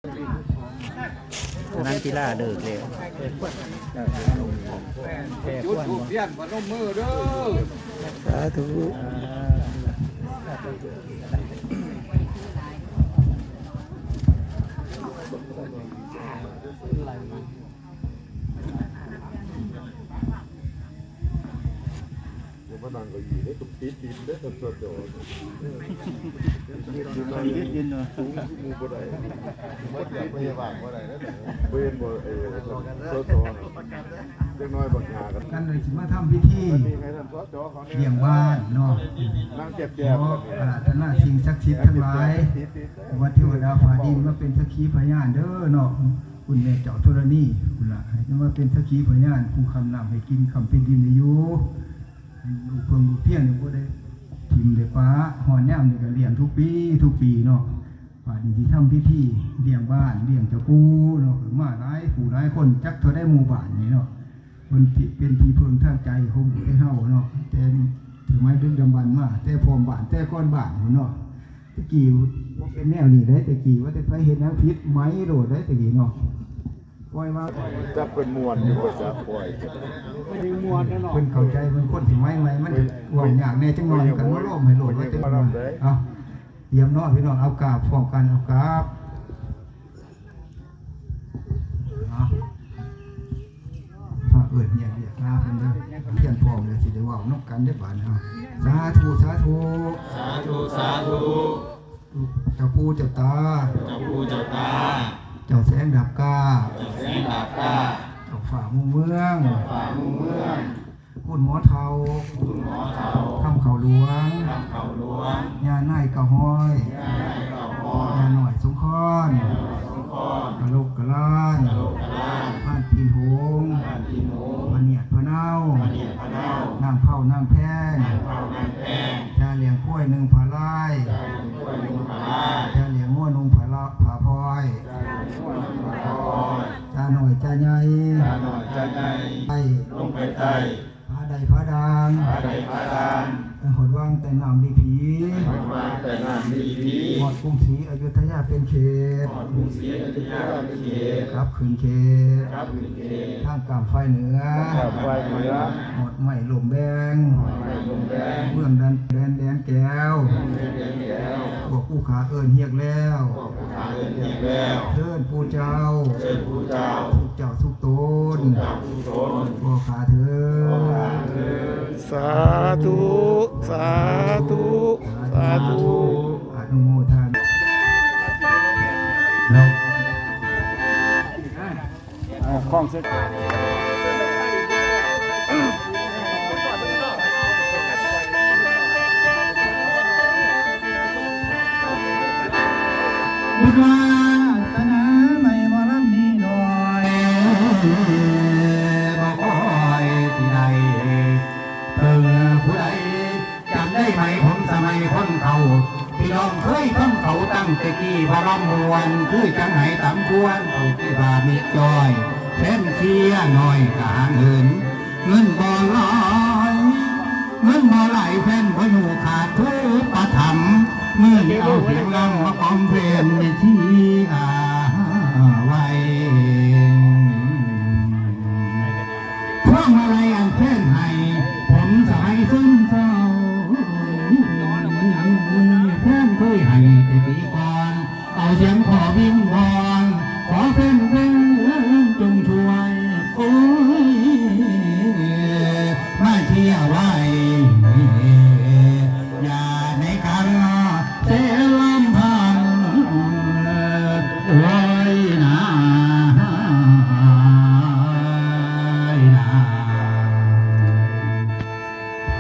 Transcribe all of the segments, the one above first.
นั่นกีฬาเดิกเลยจุดถูกเทียนพนมมือเด้อสาธุมานั่งก็อยู่ได้ตุกติดดินได้ตุกสดโดดยืนเนาะสูงมูบ่ได้บ่อยากพยาบาลบ่ได้แล้วเบิ่นบ่สดเล็กน้อยบักหากันเลยสิมาทำพิธีเลี้ยงบ้านเนาะนั่งเจ็บท่านน่าสิ่งศักดิ์สิทธิ์ทั้งหลายวัดเทวดาฟ้าดินมาเป็นสักขีพยานเด้อเนาะคุณแม่เจ้าธรณีคุณล่ะให้มาเป็นสักขีพยานคุณคำนำให้กินคำเป็นดินในยุลูกเพิ่งลูกเพี้ยนก็ได้ทิมได้ฟ้าหอนย่ำนี่ก็เลี้ยงทุกปีเนาะป่านี้ที่ทำพิธีเลี้ยงบ้านเลี้ยงเจ้าปูเนาะมาหลายผู้หลายคนจักเท่าได้หมู่บ้านนี่เนาะมันเป็นที่เพิ่งทางใจของไอ้เฮาเนาะแต่ถึงไม่ดึงดำบันมาแต่พร้อมบ้านแต่ก้อนบ้านเนาะตะกี้เป็นแนวนี้ได้ตะกี้ว่าแต่ไปเห็นแล้วพิษไม้โดดได้ตะกี้เนาะปล่อยมาจับเป็นมวนอยู่บ่จับปล่อยเพิ่นเข้าใจมันคนที่ไม้มันหวังอยากแน่จังหน่อยกันว่าโลมให้โหลดไว้จังหน่อยเอาเยี่ยมเนาะพี่น้องเอากราบพร้อมกันเอากราบพระเอิญเนี่ยเรียกลาเพิ่นเด้อเพียนพร้อมเลยสิได้เว้านกกันได้บาดเนาะสาธุสาธุเจ้าปู่เจ้าตาเจ้าแสงดับกาเจ้าฝ่ามุงเมืองคุณหมอเทาทำเขาหลวงยาไนกะห้อยยาหน่อยสงคอนกะโลกกะล้านผ่านปีนหงพะเนียดพะเนาน้ำเผาน้ำแพงยาเลี้ยงกล้วยหนึ่งผาลายยาเลี้ยงง้วนุ่งผาพลอยจาหน่อยจาใหญ่ไปลงไปใต้ผาใดผาดางหดว่างแต่น้ำดีผีหอดกรุงศรีอยุธยาเป็นเขตครับขืนเขตทางกำไฟเหนือหดใหม่หลมแดงเมืองแดนแก้วบอกผู้ขาเอิญเฮียกแล้วเชิญผู้เจ้าทุกเจ้าทุกตนบอกขาเถิดสาธุสาธุสาธุอนุโมทนาคล้องเส้นบุญวาสนาไม่มรณนี้หน่อยบอกคอยที่ใดผู้ใดจำได้ไหมผมสมัยคนเขาพี่น้องเคยทำเขาตั้งแต่กี้พระมวลคือจังไหนตำควรเอาที่บามิจอยแทนเชียหน่อยกลางเหินเงินบ่ลอยเงินบ่ไหลแฟนบ่อยู่ขาดทุกประถมเมื่อเอาเสียงลำมาคอมเพลนในที่ไว้พวงอะไรอันแค่ไหนผมสายซึ้งเศร้าแค่เคยให้แต่ปีก่อนเอาเสียงขอวิ่งวอนขอเป็นจงช่วยโอ้ยมาเที่ยวไว้อย่าในกันเสลมพันโอ้ยนะ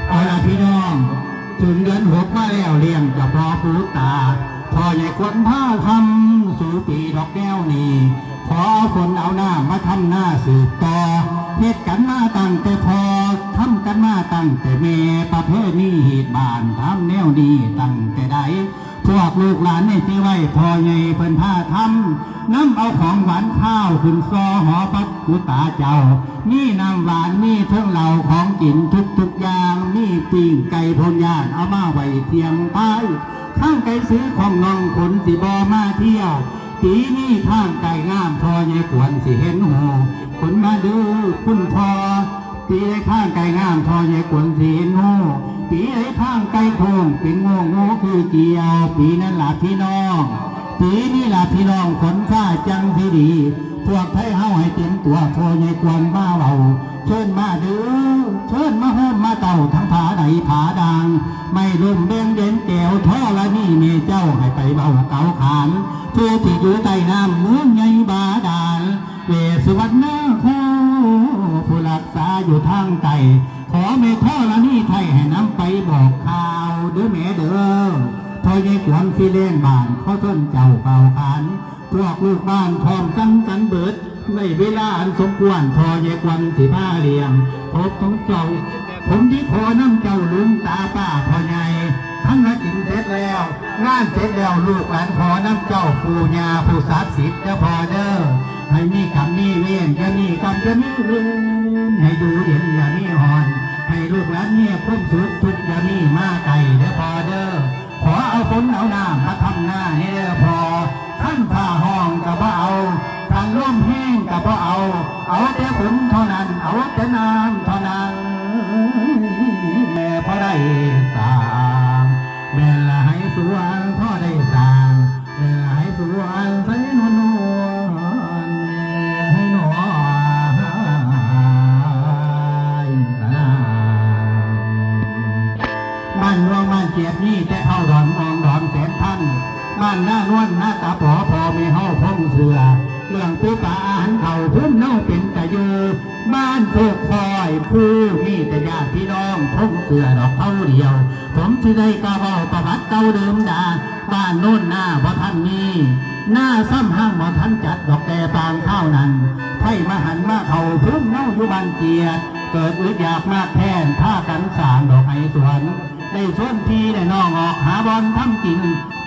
เอาล่ะพี่น้องถึงเดือน6มาแล้วเลี้ยงจะพอปูตาพอใหญ่ควรผ้าทำสู่ปีดอกแก้วนี่ขอคนเอาหน้ามาทำหน้าสืบต่อเฮ็ดกันมาตั้งแต่พอทำกันมาตั้งแต่เมประเพณีเหตุบานทำแนวดีตั้งแต่ใดพวกลูกหลานในที่ไว้พอใหญ่เพิ่นผ้าทำน้ำเอาของหวานข้าวขึ้นซอหอปักกุตาเจ้ามีน้ำหวานมีเท่งเหล่าของกินทุกอย่างมีปิ้งไก่พนยานเอามาไว้เทียมไปข้างไก่ซื้อของน้องคนสิบอมาเที่ยว ปีนี้ทางไก่งามพอใหญ่ควรสิเห็นหูคนมาดูคุณพอปีไอ้ข้างไก่งามพอใหญ่ควรสิเห็นหูปีไอ้ข้างไก่โค้งเป็นงงงูคือเกี่ยวปีนั้นหลับพี่น้องปีนี้หลับพี่น้องฝนฟ้าจังที่ดีพวกไทยเฮาให้เต็มตัวพอใหญ่ควรมาเบาเชิญมาดูเชิญมาโฮมมาเต่าทั้งผาใดผาดังไม่ลุ่มเบ่งเด่นแก้วท่อละนี่เมเจ้าให้ไปเบาเก่าขานผู้ที่อยู่ใต้น้ำเมืองใหญ่บาดาลเวสวรรณโคผู้รักษาอยู่ทางใต้ขอเมท่อละนี่ไทยให้น้ำไปบอกข่าวเด้อแม่เด้อพอใหญ่ขวัญที่เล่นบ้านเขาต้นเจ้าเก่าขานพวกลูกบ้านพร้อมกันเบิดในเวลาอันสมควรพอใหญ่ขวัญที่ผ้าเลี้ยงพบของเจ้าผมที่ขอน้ำเจ้าลุงตาป้าพ่อใหญ่ทั้งนั้นกินเสร็จแล้วงานเสร็จแล้วลูกหลานขอน้ำเจ้าปู่ย่าผู้ศักดิ์สิทธิ์จะพอเด้อให้มีกรรมมีเวรจะมีกรรมจะมีเวรให้ดูเด่นอย่ามีหอนให้ลูกหลานเนี่ยพ้นสุดทุกอย่ามีมาไก่เด้อพอเด้อขอเอาฝนเอาน้ำมาทำหน้าให้เด้อพอท่านผ้าห้องกับว่าเอาท่านร่มแห้งกับว่าเอาแต่ฝนเท่านั้นเอาแต่น้ำเท่านั้นแม่พอได้สร้างแม่ละให้สวนพ่อได้สร้างแม่ละให้สวนใส่นวลให้หนอบ้านรวงบ้านเจียบนี่แต่เข้าดอนมองดอนแสนพันบ้านหน้านวลหน้าตาพอมีเฮาพงเสือเรื่องปูปลาอาหารเข่าพุ่มเน่าเป็นกะยูบ้านพวกคอยผู้มีแต่ญาติพี่น้องพงเสือดอกเท่าเดียวผมที่ได้กระเบาประวัติเก่าเดิมดาบ้านโน่นหน้าบ่ท่านมีหน้าซ้ำห้างบ่ท่านจัดดอกแก่ปางข้าวนั้นไพ่มาหันมาเข่าพุ่มเน่าอยู่บ้านเกียรติเกิดอึดอยากมากแทนผ้ากันสางดอกไม้สวนได้ชวนพี่ได้น้องออกหาบอลทำกิน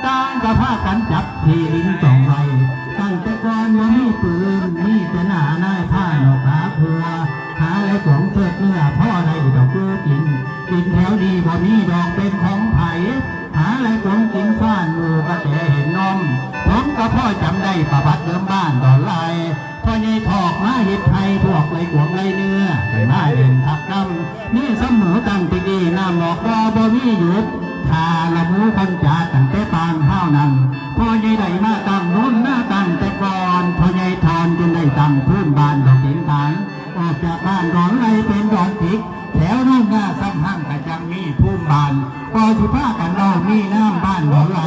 ต่างกับผ้ากันจับทีลิ้นจ่องไรตั้งแต่ก่อนว่ามีปืนมีแต่หน้าหน้าผ้าหนอกขาพัวหาอะไรของเถิดเนื้อพ่อใดดอกกูกินแถวดีบ่มีดอกเป็นของไผ่หาอะไรของกินฟ้านมูก็แต่เห็นนมผมก็พ่อจำได้ประวัติเดิมบ้านดอนลายพ่อใหญ่ถอกมาเห็ดไทยพวกไรกวงไรเนื้อไก่มาเด่นทับกำนี่สมูตั้งตีดีน้ำหมอกรอบ่มีหยุดทาละมูคนจ่าตั้งแต่ปางข้าวนั่งพ่อใหญ่ได้มาตั้งรุ่นหน้าตั้งแต่ก่อนพ่อใหญ่ทอนจนได้ตั้งพื้นบ้านดอกดินฐานออกจากบ้านดอนไรเป็นดอนติกแถวนู่นหน้าซ้ำห้างกระจังมีภูมิบานพอสิผ้ากันเรามีน้ำบ้านดอนไร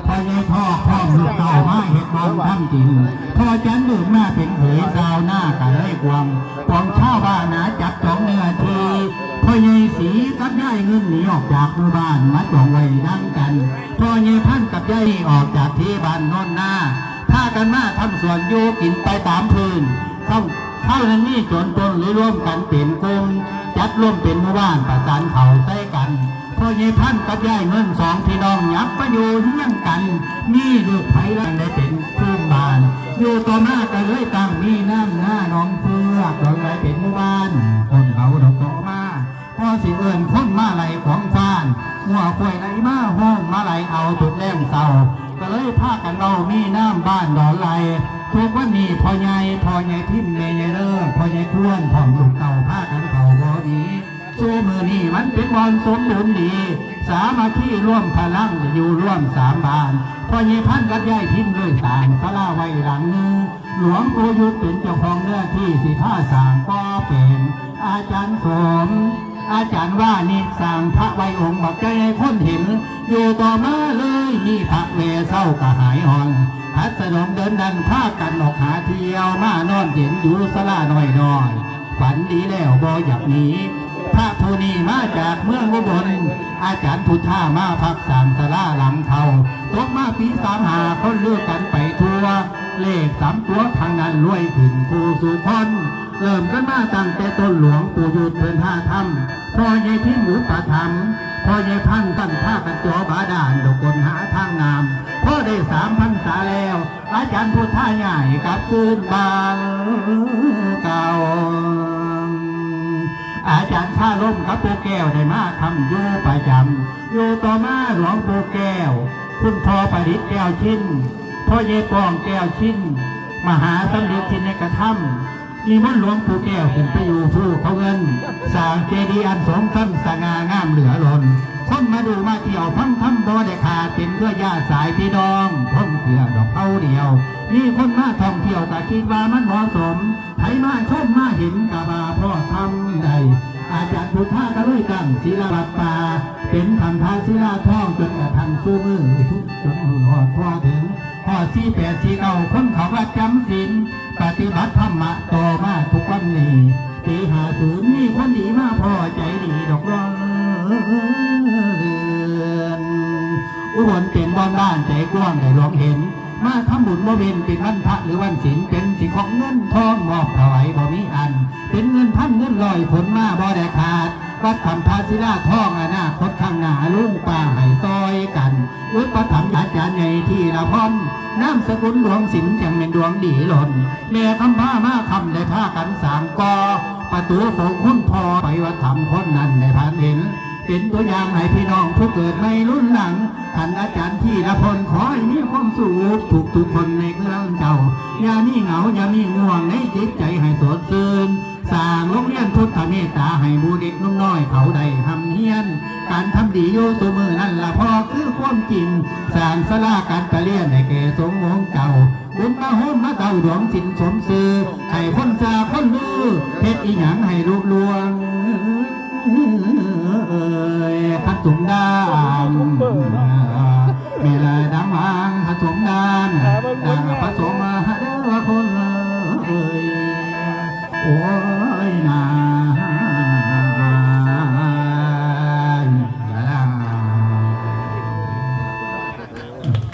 พ่อใหญ่พ่อพ่อลูกเต่ามาเห็ดบอลทำกินพ่อจันดื่มมาเป็นเผยสาวหน้ากันไล่กวางกวางเช่าบ้านหนาจับสองเนื้อทีพ่อใหญ่สีกับย่ายเงินหนีออกจากหมู่บ้านมาจองไว้นั่งกันพ่อใหญ่พันกับย่ายออกจากที่บ้านโน่นหน้าถ้ากันมาทำสวนโยกินไปตามพื้นเข้านั้นนี่จนตนหรือร่วมกันเป็นกลุ่มจัดร่วมเป็นหมู่บ้านประสานเผ่าใส่กันพ่อใหญ่พันกับย่ายเงินสองพี่น้องยับประโยชน์เนื่องกันมีลูกไผ่ร่างได้เป็นผู้บ้านอยู่ต่อมากันเลยตั้งมีน้ำหน้าน้องเพื่อดอกไรเป็นหมู่บ้านคนเขาดอกต่อมาพอสิเอิญคนมาไหลของฟานหัวควยไหลมาห้องมาไหลเอาตุกแรงเศร้าก็เลยพากันเรามีน้ำบ้านดอนไหลทุกวันนี้พ่อใหญ่พิมพ์เมย์ใหญ่เลิศพ่อใหญ่ควรผ่องลูกเต่าพากันเข่าบ่อดีสู้มือนี่มันเป็นวันสมบูรณ์ดีสามัคคีร่วมพลังอยู่ร่วมสามบ้านพ่อใหญ่พันกับยายพิมพ์ด้วยสางพระลาไว้หลังนึงหลวงปู่ยุทธเป็นเจ้าของเนื้อที่สิผ้าสางก็เป็นอาจารย์สมอาจารย์ว่านี่สั่งพระไว้องค์บักใจให้คนเห็นอยู่ต่อมาเลยมีพระเวเศร้ากระหายอ่อนพัดสนมเดินดันพากันออกหาเที่ยวมานอนเย็นอยู่สลาหน่อยฝันดีแล้วบ่อยากหนีพระผู้นี้มาจากเมืองอุบลอาจารย์พุทธามาพักสามสลาหลังเขาตกมาปี35คนเลือกกันไปทั่วเลข3ตัวทางนั้นรวยขึ้นผู้สุพรเริ่มกันมาตั้งแต่ต้นหลวงปู่ยุทธเพิ่นท่าทำพ่อใหญ่พิมพ์หมูปะธรรมพ่อใหญ่พันตั้งท่ากันจอบาดาลดอกกลหาทางนามพ่อได้3 พรรษาแล้วอาจารย์พุทธาใหญ่กับปืนบางเก่าอาจารย์ข้าล้มกับปู่แก้วได้มาทำอยู่ประจำอยู่ต่อมาหลวงปู่แก้วคุณพ่อประดิษฐ์แก้วชิ้นพ พ่อเยปองแก้วชิ้นมหาสำเร็จที่ในกระทำมีมนต์หลวงปู่แก้วขึ้นไปอยู่ผู้เขาเงินสร้างเจดีย์อันสมคำสง่างามเหลือล้นคนมาดูมาเที่ยวฟังทำบ่ได้ขาดเป็นเพื่อญาติสายพี่น้องท่องเที่ยวดอกเอาเดียวมีคนมาท่องเที่ยวก็คิดว่ามันเหมาะสมไผมาชมมาเห็นกะบาพ่อทำได้อาจารย์พุทธาก็เลยตั้งศิลาวัดป่าเป็นธรรมทานศิลาท่องจนกระทั่งสู้มือทุกจนมือหอดพอถึงพอ4849คนเขาว่าจำศีลปฏิบัติธรรมะต่อมาทุกวันนี้ปี50มีคนดีมาพอใจดีดอกร้องอุบลเป็นบ้านใจกว้างได้ลองเห็นมาทำบุญบ่เว้นเป็นวันพระหรือวันศีลเป็นสิ่งของเงินทองมอบถวายบ่มีอันเป็นเงินพันเงินร้อยผลมาบ่ได้ขาดวัดคำพาศิลาทองอนาคตข้างหน้าลุงป้าให้ซอยกันอุปถัมภ์อาจารย์ใหญ่ที่ละพรน้ำสกุลดวงศิลป์จังเป็นดวงดีหล่นแม่คำพามาคำได้พากันสามกอประตูโผงคุ้นพอไปวัดธรรมคนนั้นได้ผ่านเห็นเป็นตัวอย่างให้พี่น้องผู้เกิดไม่รุ่นหลังท่านอาจารย์ที่ละพลขอให้มีความสุขทุกคนในเครื่องเจ้าอย่ามีเหงาอย่ามีง่วงในจิตใจให้สดชื่นสร้างโรงเรียนพุทธเมตตาให้บูเด็กนุ่มน้อยเขาได้ทำเฮียนการทำดีอยู่ตัวมือนั่นละพอคือความจริงสร้างศาลาการประเรียนให้แก่สงฆ์องค์เก่าบุญมาโฮมมาเก่าดวงสินสมซื่อให้พ้นจาพ้นลือเพชรอีหยังให้ลุลวงขัดสมดานเวลาดังวางขัดสมดานดังพระสง